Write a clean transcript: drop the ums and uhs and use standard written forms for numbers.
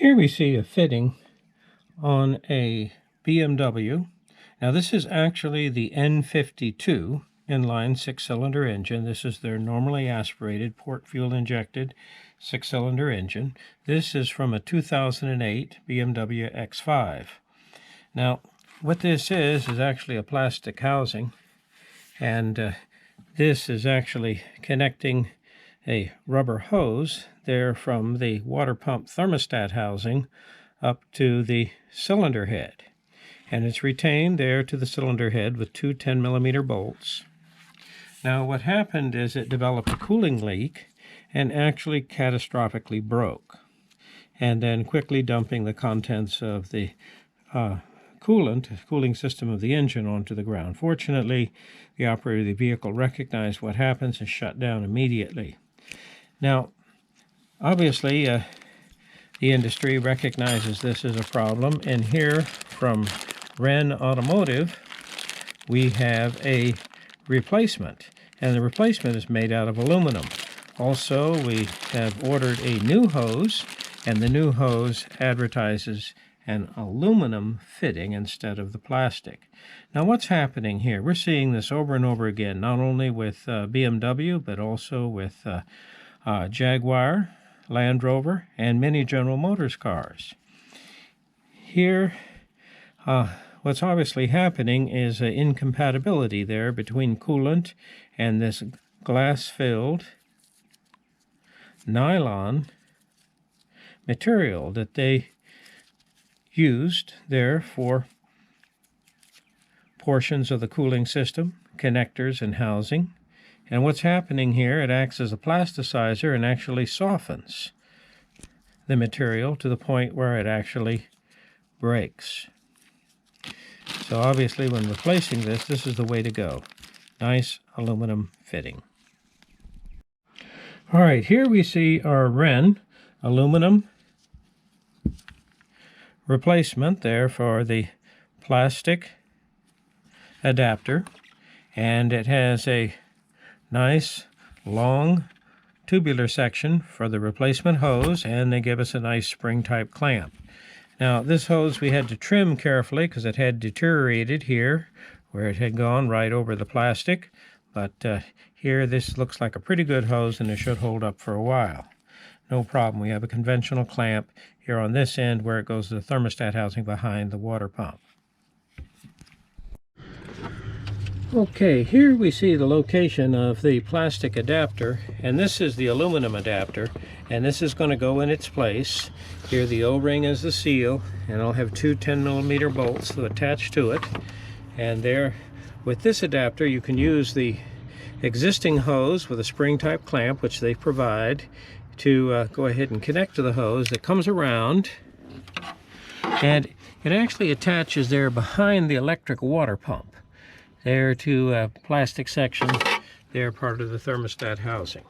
Here we see a fitting on a BMW. Now this is actually the N52 inline 6-cylinder engine. This is their normally aspirated, port fuel injected 6-cylinder engine. This is from a 2008 BMW X5. Now what this is actually a plastic housing, and this is actually connecting a rubber hose there from the water pump thermostat housing up to the cylinder head. And it's retained there to the cylinder head with two 10mm bolts. Now what happened is it developed a cooling leak and actually catastrophically broke, and then quickly dumping the contents of the cooling system of the engine onto the ground. Fortunately, the operator of the vehicle recognized what happens and shut down immediately. Now, obviously, the industry recognizes this as a problem, and here from Wren Automotive, we have a replacement, and the replacement is made out of aluminum. Also, we have ordered a new hose, and the new hose advertises an aluminum fitting instead of the plastic. Now what's happening here? We're seeing this over and over again, not only with BMW, but also with Jaguar, Land Rover, and many General Motors cars. Here, what's obviously happening is an incompatibility there between coolant and this glass-filled nylon material that they used there for portions of the cooling system, connectors, and housing. And what's happening here, it acts as a plasticizer and actually softens the material to the point where it actually breaks. So obviously when replacing this, this is the way to go. Nice aluminum fitting. All right, here we see our Wren aluminum replacement there for the plastic adapter, and it has a nice long tubular section for the replacement hose, and they give us a nice spring type clamp. Now this hose we had to trim carefully because it had deteriorated here where it had gone right over the plastic, but here this looks like a pretty good hose and it should hold up for a while. No problem. We have a conventional clamp here on this end where it goes to the thermostat housing behind the water pump. Okay, here we see the location of the plastic adapter, and this is the aluminum adapter, and this is going to go in its place. Here the O-ring is the seal, and I'll have two 10mm bolts to attach to it. And there, with this adapter, you can use the existing hose with a spring type clamp, which they provide, to go ahead and connect to the hose that comes around, and it actually attaches there behind the electric water pump there to a plastic section there, part of the thermostat housing.